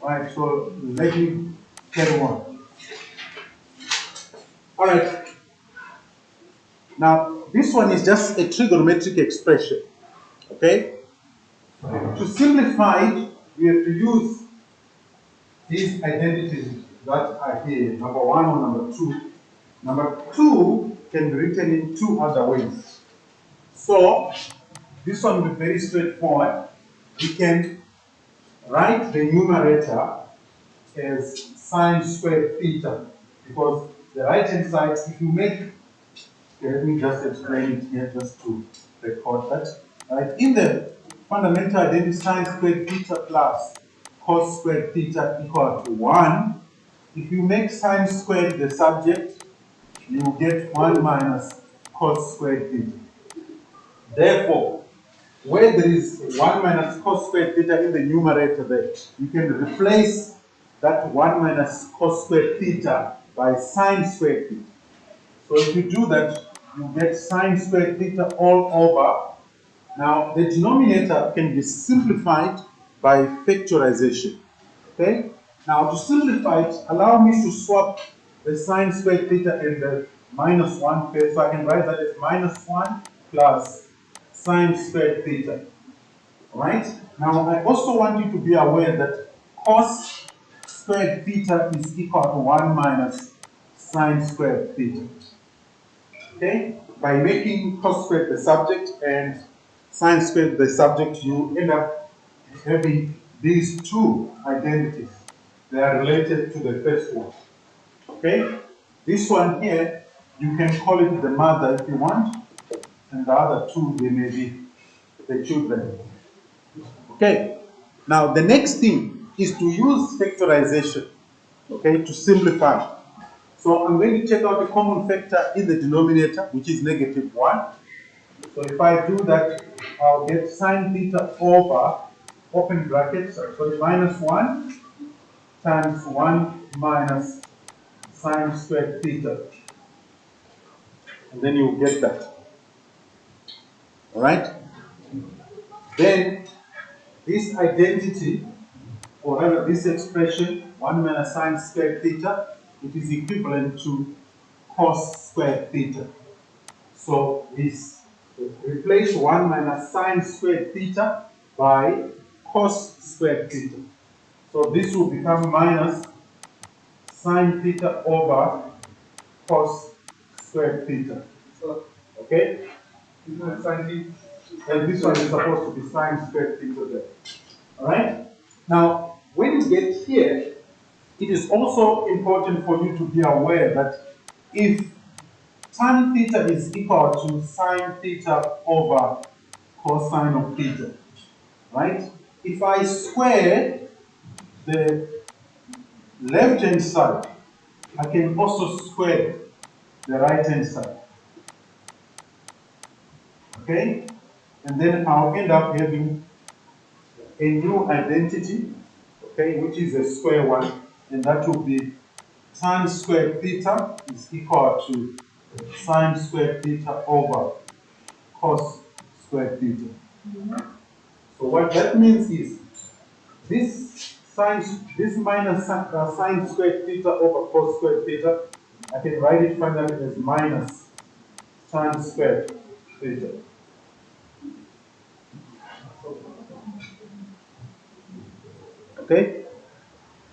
Right, so let me carry on. All right, now this one is just a trigonometric expression, okay? To simplify it, we have to use these identities that are here, number one or number two. Number two can be written in two other ways. So, this one will be very straightforward. We can write the numerator as sine squared theta, because the right hand side, if you make, okay, let me just explain it here just to record that. Right, in the fundamental identity, sine squared theta plus cos squared theta equal to 1. If you make sine squared the subject, you get 1 minus cos squared theta. Therefore, where there is 1 minus cos squared theta in the numerator there, you can replace that 1 minus cos squared theta by sine squared theta. So if you do that, you get sine squared theta all over. Now, the denominator can be simplified by factorization. Okay? Now, to simplify it, allow me to swap the sine squared theta and the minus 1 first. So I can write that as minus 1 plus sine squared theta. Right? Now, I also want you to be aware that cos squared theta is equal to 1 minus sine squared theta. Okay? By making cos squared the subject and sine squared the subject, you end up having these two identities. They are related to the first one. Okay? This one here, you can call it the mother if you want, and the other two, they may be the children. Okay? Now, the next thing is to use factorization, okay, to simplify. So I'm going to take out a common factor in the denominator, which is negative 1. So if I do that, I'll get sine theta over, open brackets, sorry, minus 1 times 1 minus sine squared theta. And then you'll get that. All right? Then this identity, or rather this expression, 1 minus sine squared theta, it is equivalent to cos squared theta. So we replace 1 minus sine squared theta by cos squared theta. So this will become minus sine theta over cos squared theta. So, okay? And this one is supposed to be sine squared theta there. Alright? Now, when you get here, it is also important for you to be aware that if tan theta is equal to sine theta over cosine of theta, right? If I square the left hand side, I can also square the right hand side. Okay? And then I'll end up having a new identity, okay, which is a square one, and that will be tan squared theta is equal to sine squared theta over cos squared theta. So what that means is this minus sine squared theta over cos squared theta, I can write it finally as minus tan squared theta. Okay?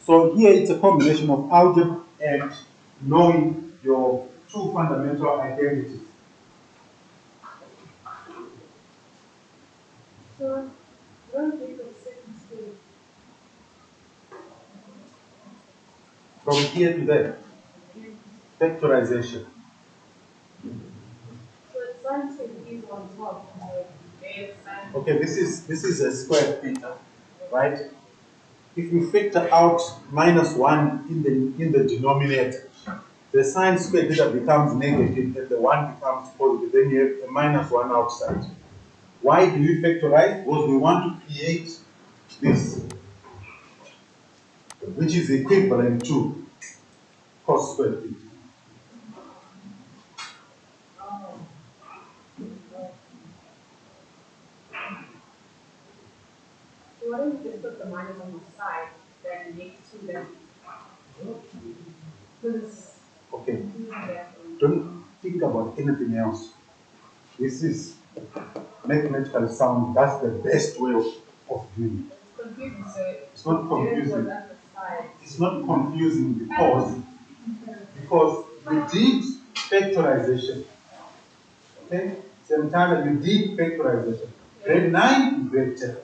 So here it's a combination of algebra and knowing your two fundamental identities. So, what do you think of second stage? From here to there, factorization. So it's science is on top, like base and Okay, this is a square theta, right? If you factor out minus 1 in the denominator, the sine squared theta becomes negative and the 1 becomes positive. Then you have a minus 1 outside. Why do we factorize? Because we want to create this, which is equivalent to cos squared theta. oh, so what if you just put the minus on the side, then and next to them. Because Okay. Don't think about anything else. This is mathematically sound. That's the best way of doing it. it's confusing, so It's not confusing. It's not confusing because we did factorization. Okay? Same time we did factorization. Grade 9, grade 10.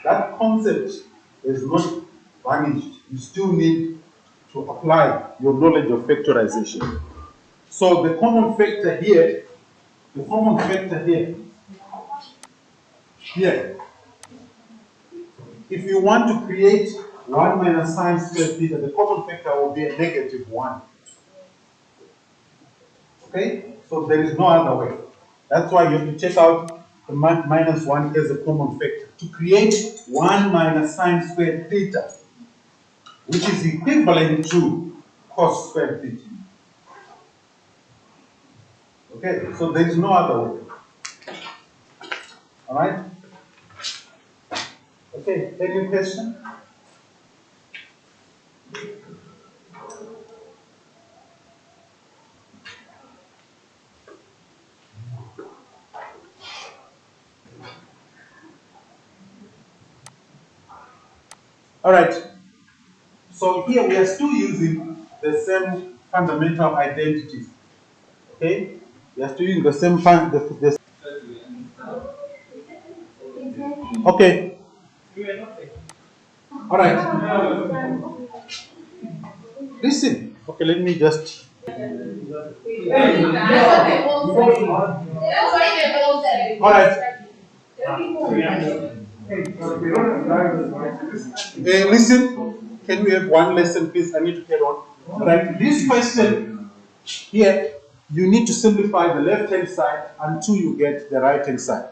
That concept is not vanished. You still need to apply your knowledge of factorization. So the common factor here, here, if you want to create 1 minus sine squared theta, the common factor will be a negative 1. Okay? So there is no other way. That's why you have to check out the minus 1 as a common factor. To create 1 minus sine squared theta, which is equivalent to cos squared theta. Okay? So there is no other way. Alright? Okay, any question? Alright, so here we are still using the same fundamental identities. Okay? We are still using the same okay. Alright. Listen. Okay, let me just alright. Listen, can we have one lesson, please? I need to get on. Right. This question here, you need to simplify the left-hand side until you get the right-hand side.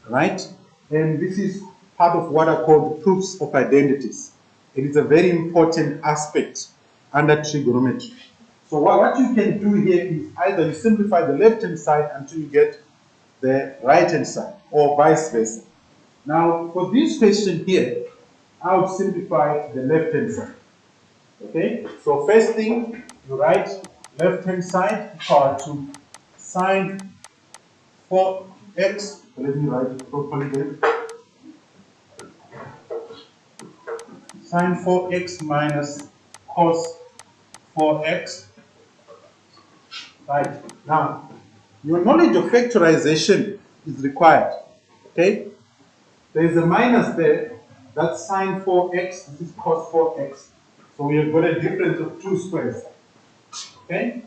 Right? And this is part of what I call the proofs of identities. It is a very important aspect under trigonometry. So what you can do here is either you simplify the left-hand side until you get the right-hand side, or vice versa. Now, for this question here, I would simplify the left-hand side. Okay? So first thing, you write left-hand side equal to sine 4x. Let me write it properly then. Sine 4x minus cos 4x. Right. Now, your knowledge of factorization is required. Okay? There is a minus there. That's sine 4x. This is cos 4x. So we have got a difference of 2 squares. Okay?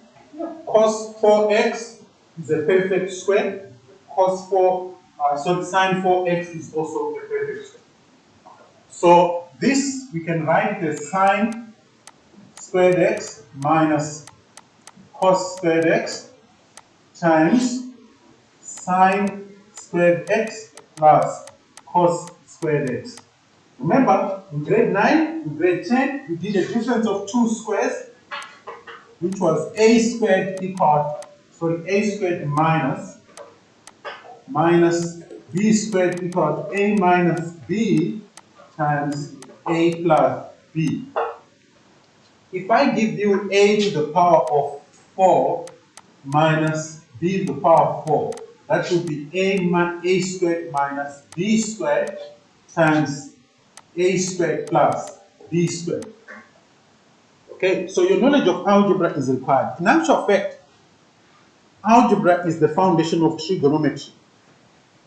Cos 4x is a perfect square. Sine 4x is also a perfect square. So this we can write it as sine squared x minus cos squared x times sine squared x plus cos squared x. Remember, in grade 9, in grade 10, we did a difference of 2 squares, which was a squared minus b squared equal to a minus b times a plus b. If I give you a to the power of 4 minus b to the power of 4, that would be a squared minus b squared times a squared plus b squared. Okay, so your knowledge of algebra is required. In actual fact, algebra is the foundation of trigonometry.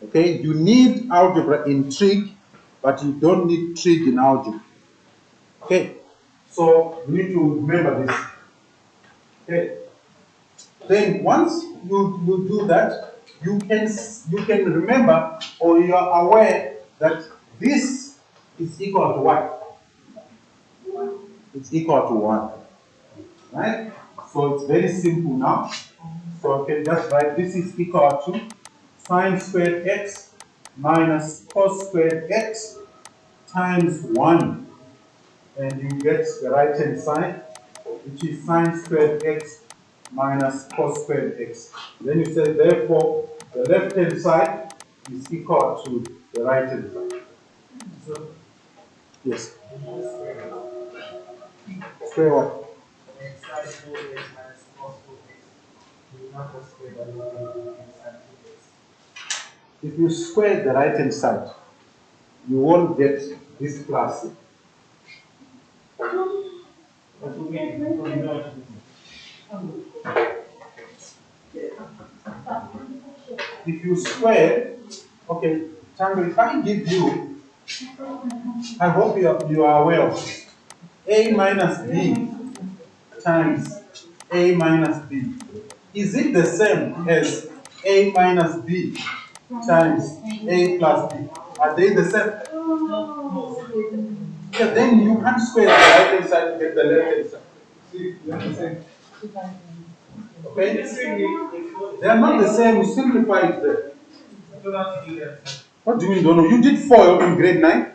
Okay, you need algebra in trig, but you don't need trig in algebra. Okay, so you need to remember this. Okay, then once you do that, you can remember, or you are aware that this is equal to what? It's equal to 1. Right? So it's very simple now. So I can just write this is equal to sine squared x minus cos squared x times 1. And you get the right hand side, which is sine squared x minus cos squared x. Then you say, therefore, the left hand side is equal to the right hand side. So, Yes. Square what? If you square the right hand side, you won't get this plus. If you square, okay, Tango, if I give you, I hope you are aware of this. A minus B times A minus B. Is it the same as A minus B times A plus B? Are they the same? Yeah, then you can't square the right hand side to get the left hand side. See, they're the same. Okay? They are not the same. You simplify it there. What do you mean, don't know? You did FOIL in grade 9?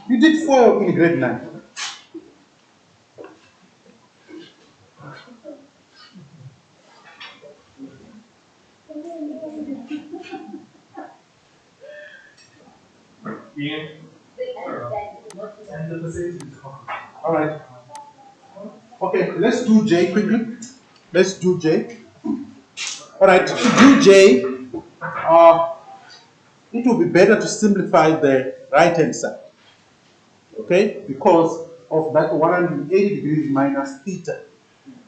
You did FOIL in grade 9. All right. Okay, let's do J quickly. Let's do J. All right, to do J, it will be better to simplify the right hand side. Okay, because of that 180 degrees minus theta.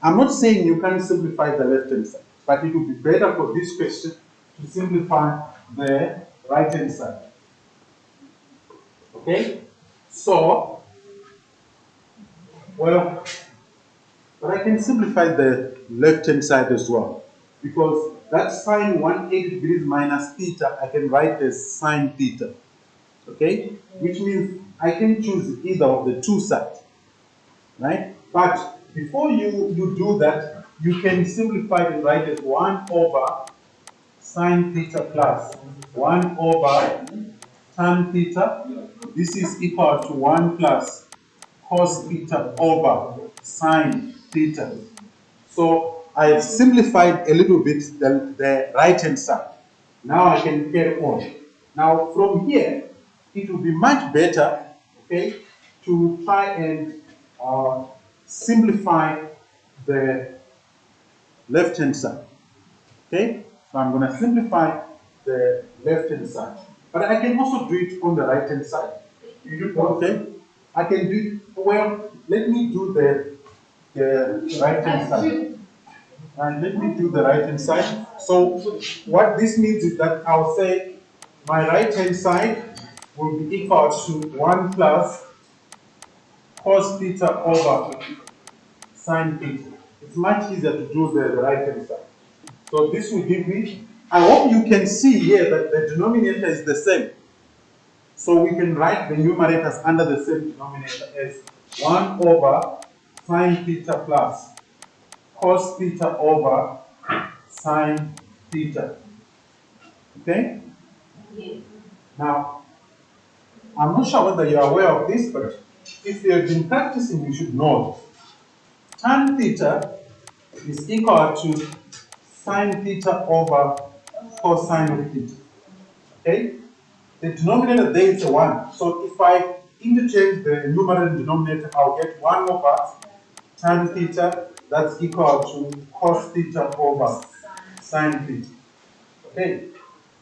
I'm not saying you can't simplify the left hand side, but it would be better for this question to simplify the right hand side. Okay, so, well, but I can simplify the left hand side as well, because that sine 180 degrees minus theta, I can write as sine theta. Okay, which means I can choose either of the two sides, right? But before you do that, you can simplify it and write as 1 over sine theta plus 1 over tan theta. This is equal to 1 plus cos theta over sine theta. So I have simplified a little bit the right hand side. Now I can carry on. Now from here, it will be much better, okay, to try and simplify the left hand side. Okay, so I'm going to simplify the left hand side, but I can also do it on the right hand side. Okay, I can do it. Well, let me do the right hand side. And let me do the right hand side. So what this means is that I'll say my right hand side will be equal to 1 plus cos theta over sine theta. It's much easier to do the right hand side. So this will give me, I hope you can see here that the denominator is the same. So we can write the numerators under the same denominator as 1 over sine theta plus cos theta over sine theta. Okay? Now, I'm not sure whether you're aware of this, but if you have been practicing, you should know it. Tan theta is equal to sine theta over cosine of theta. Okay? The denominator there is a 1. So if I interchange the numerator and denominator, I'll get 1 over tan theta, that's equal to cos theta over sine theta. Okay?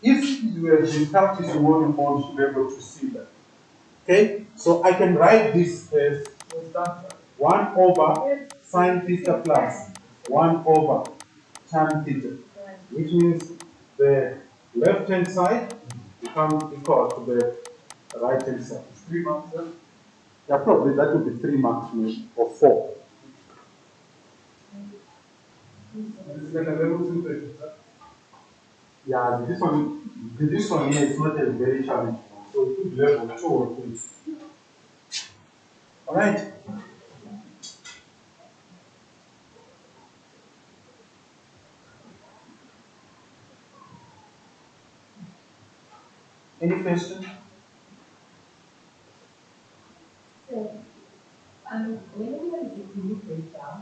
If you have been practicing more and more, you should be able to see that. Okay? So I can write this as 1 over sine theta plus 1 over tan theta, which means the left hand side becomes equal to the right hand side. 3 marks, sir? Yeah, probably that would be 3 marks maybe, or 4. This is like a level 2 question, sir? Yeah, this one here is not a very challenging one. So it could be level 2 or 3. Alright. Any question? So, whenever you break down,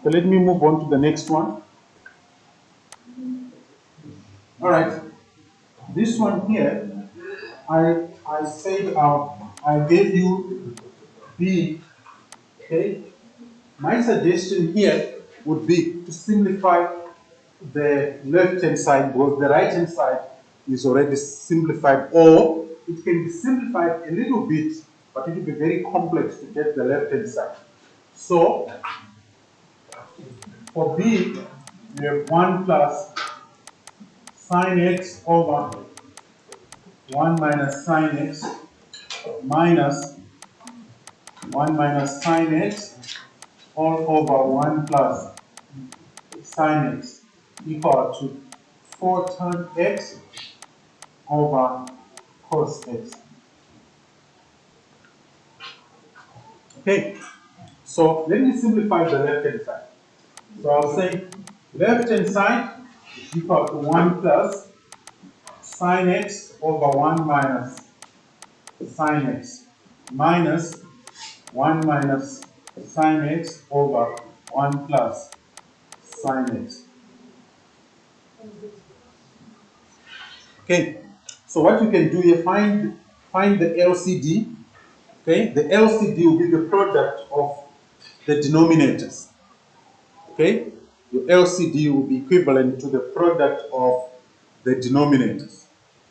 So let me move on to the next one. All right. This one here, I said I gave you B, okay? My suggestion here would be to simplify the left-hand side because the right-hand side is already simplified, or it can be simplified a little bit, but it will be very complex to get the left-hand side. So, for B, we have 1 plus sine x over 1 minus sine x minus 1 minus sine x all over 1 plus sine x equal to 4 tan x over cos x. Okay, so let me simplify the left hand side. So I'll say left hand side is equal to 1 plus sine x over 1 minus sine x minus 1 minus sine x over 1 plus sine x. Okay, so what you can do here, find the LCD. Okay, the LCD will be the product of the denominators. Okay, your LCD will be equivalent to the product of the denominators.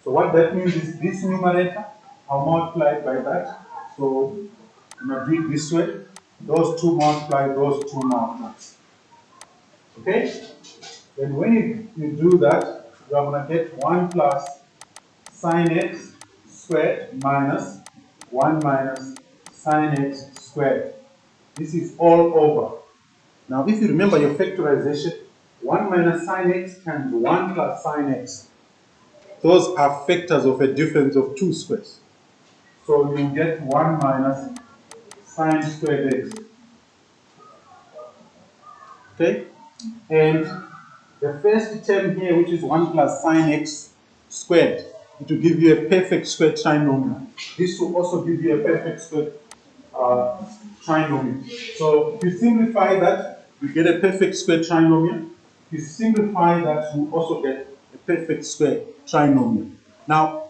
So what that means is this numerator, I'll multiply by that. So I'm going to do it this way. Those two multiply, those two multiply. Okay? Then when you do that, you are going to get 1 plus sine x squared minus 1 minus sine x squared. This is all over. Now, if you remember your factorization, 1 minus sine x times 1 plus sine x. Those are factors of a difference of 2 squares. So you get 1 minus sine squared x. Okay? And the first term here, which is 1 plus sine x squared, it will give you a perfect square trinomial. This will also give you a perfect square trinomial. So if you simplify that, you get a perfect square trinomial. If you simplify that, you also get a perfect square trinomial. Now,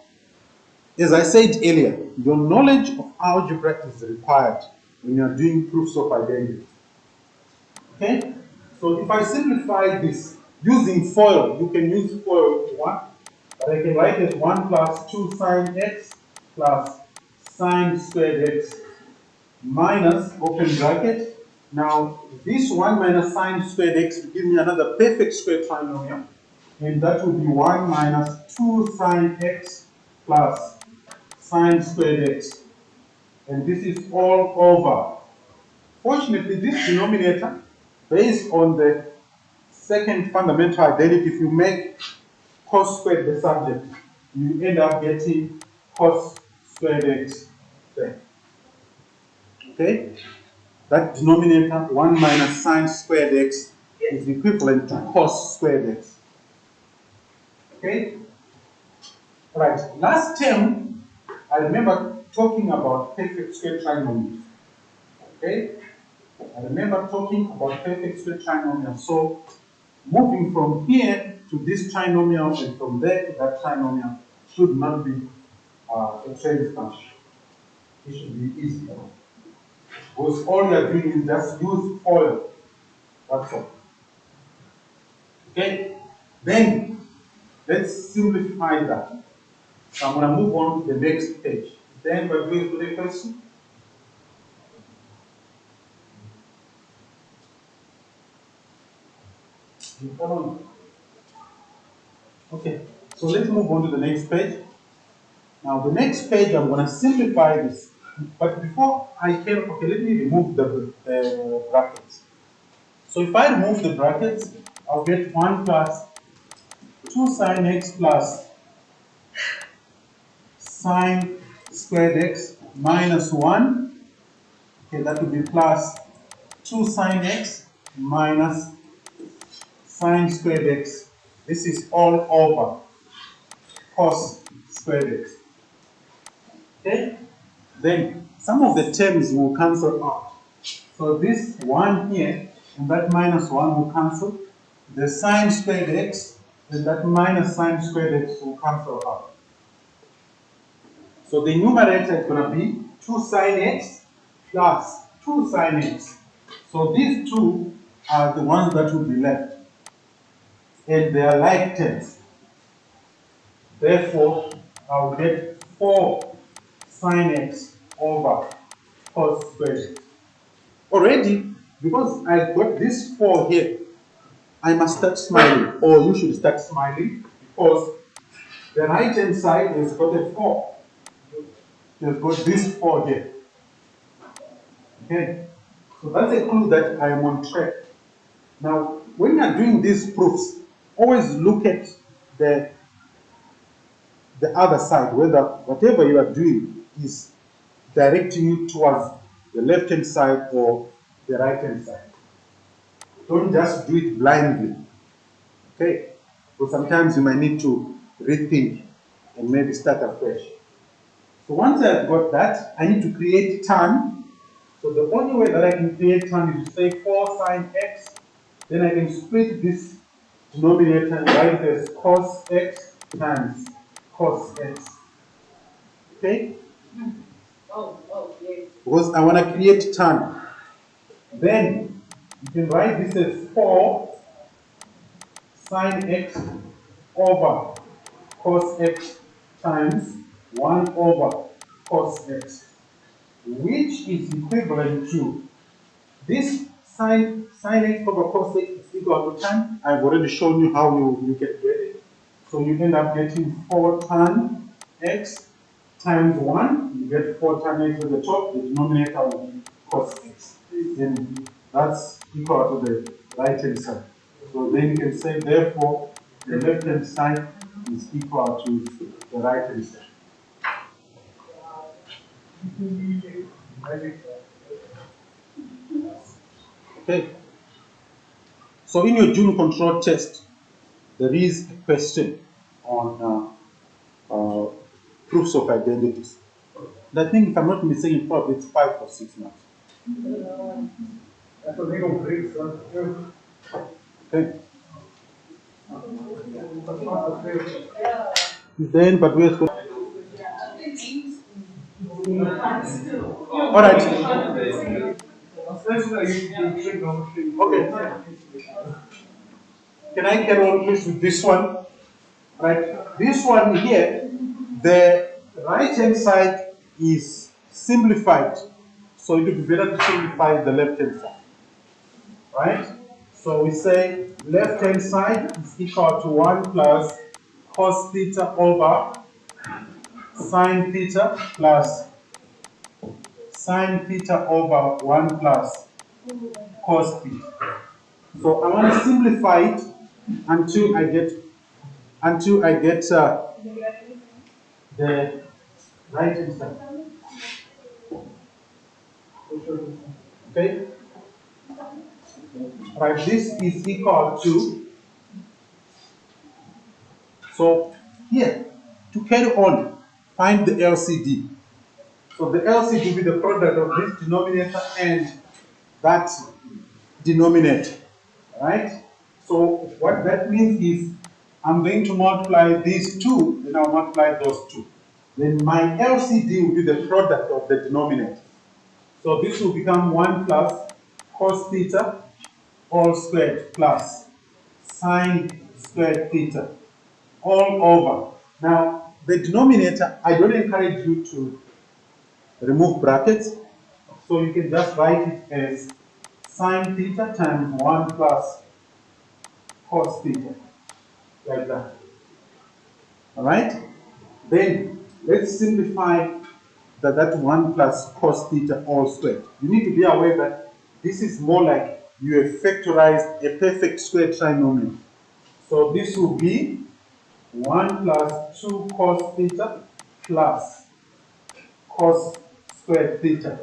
as I said earlier, your knowledge of algebra is required when you are doing proofs of identity. Okay? So if I simplify this using FOIL, you can use FOIL if you want, but I can write it 1 plus 2 sine x plus sine squared x minus open bracket. Now this 1 minus sine squared x will give me another perfect square trinomial, and that will be 1 minus 2 sine x plus sine squared x. And this is all over. Fortunately, this denominator, based on the second fundamental identity, if you make cos squared the subject, you end up getting cos squared x there. Okay? That denominator, 1 minus sine squared x, is equivalent to cos squared x. Okay? Right. Last term, I remember talking about perfect square trinomials. Okay? I remember talking about perfect square trinomials. So, moving from here to this trinomial and from there to that trinomial should not be a trade function. It should be easy. Because all you are doing is just use FOIL. That's all. Okay? Then, let's simplify that. So I'm going to move on to the next page. Then we're going to the question. You follow me? Okay, so let's move on to the next page. Now, the next page, I'm going to simplify this. But before I can, okay, let me remove the brackets. So if I remove the brackets, I'll get 1 plus 2 sine x plus sine squared x minus 1. Okay, that will be plus 2 sine x minus sine squared x. This is all over cos squared x. Okay? Then some of the terms will cancel out. So this 1 here and that minus 1 will cancel. The sine squared x and that minus sine squared x will cancel out. So the numerator is going to be 2 sine x plus 2 sine x. So these two are the ones that will be left. And they are like terms. Therefore, I'll get 4 sine x over cos squared. Already, because I got this 4 here, I must start smiling, or you should start smiling, because the right hand side has got a 4. It has got this 4 here. Okay? So that's a clue that I am on track. Now, when you are doing these proofs, always look at the other side, whether whatever you are doing is directing you towards the left hand side or the right hand side. Don't just do it blindly. Okay? So sometimes you might need to rethink and maybe start afresh. So once I've got that, I need to create tan. So the only way that I can create tan is to say 4 sine x. Then I can split this denominator and write it as cos x times cos x. Okay? Yes. Because I want to create tan. Then you can write this as 4 sine x over cos x times 1 over cos x, which is equivalent to this sine x over cos x is equal to tan. I've already shown you how you can get it. So you end up getting 4 tan x times 1. You get 4 tan x at the top. The denominator will be cos x. And that's equal to the right hand side. So then you can say, therefore, the left hand side is equal to the right hand side. Okay. So in your June control test, there is a question on proofs of identities. And I think, if I'm not mistaken, probably it's 5 or 6 marks. Okay. Then, but we're supposed. All right. Okay. Can I carry on please with this one? Right. This one here, the right hand side is simplified. So it would be better to simplify the left hand side. Right? So we say left hand side is equal to 1 plus cos theta over sine theta plus sine theta over 1 plus cos theta. So I want to simplify it until I get the right hand side. Okay? Right, this is equal to, so here, to carry on, find the LCD. So the LCD will be the product of this denominator and that denominator, right? So what that means is I'm going to multiply these two, then I'll multiply those two. Then my LCD will be the product of the denominator. So this will become 1 plus cos theta all squared plus sine squared theta all over. Now, the denominator, I don't encourage you to remove brackets, so you can just write it as sine theta times 1 plus cos theta, like that. All right? Then, let's simplify that 1 plus cos theta all squared. You need to be aware that this is more like you have factorized a perfect square trinomial. So this will be 1 plus 2 cos theta plus cos squared theta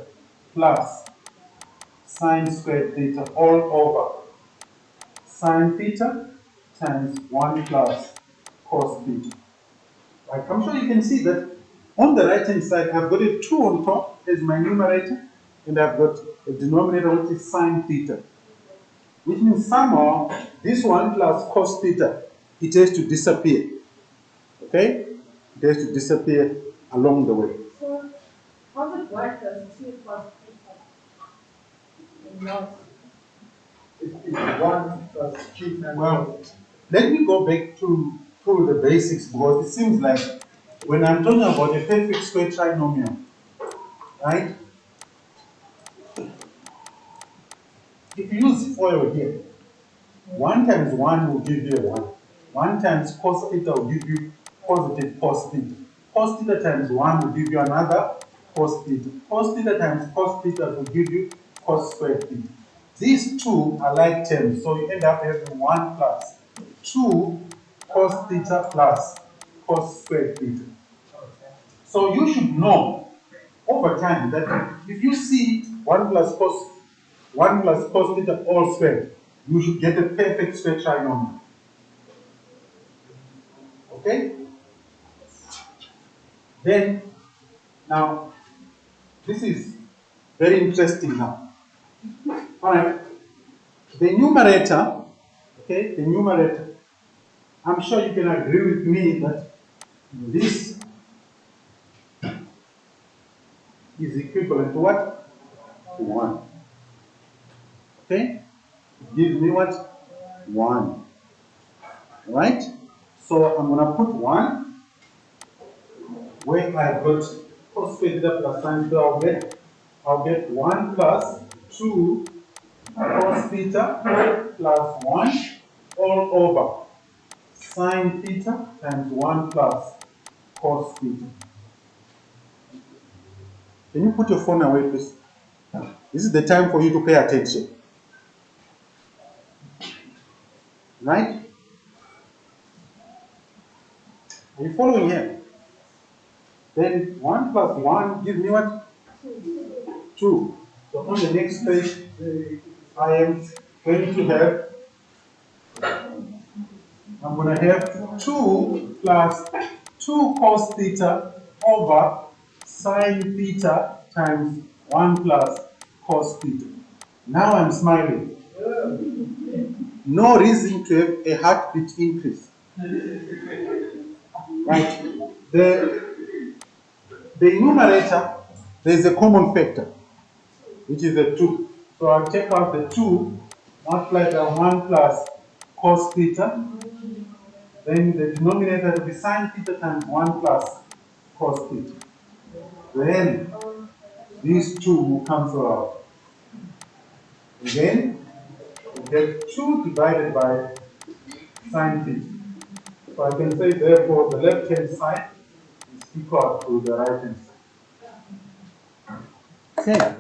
plus sine squared theta all over sine theta times 1 plus cos theta. Right, I'm sure you can see that on the right hand side I've got a 2 on top as my numerator, and I've got a denominator which is sine theta. Which means somehow this 1 plus cos theta, it has to disappear. Okay? It has to disappear along the way. So how would work as 2 plus theta in not? It's 1 plus 2 times. Well, let me go back to the basics, because it seems like when I'm talking about a perfect square trinomial, right? If you use FOIL here, 1 times 1 will give you a 1. 1 times cos theta will give you positive cos theta. Cos theta times 1 will give you another cos theta. Cos theta times cos theta will give you cos squared theta. These two are like terms, so you end up having 1 plus 2 cos theta plus cos squared theta. So you should know over time that if you see 1 plus cos theta all squared, you should get a perfect square trinomial. Okay? Then, now, this is very interesting now. Alright, the numerator, okay, the numerator, I'm sure you can agree with me that this is equivalent to what? To 1. Okay? It gives me what? 1. Right? So I'm going to put 1 where I got cos theta plus sin theta. I'll get 1 plus 2 cos theta plus 1 all over sin theta times 1 plus cos theta. Can you put your phone away, please? This is the time for you to pay attention. Right? Are you following here? Then 1 plus 1 gives me what? 2. So on the next page, I am going to have, I'm going to have 2 plus 2 cos theta over sin theta times 1 plus cos theta. Now I'm smiling. No reason to have a heartbeat increase. Right? The numerator, there is a common factor, which is a 2. So I'll take out the 2, multiply by 1 plus cos theta. Then the denominator will be sin theta times 1 plus cos theta. Then these 2 will cancel out. Again, we get 2 divided by sin theta. So I can say, therefore, the left-hand side is equal to the right-hand side. Okay.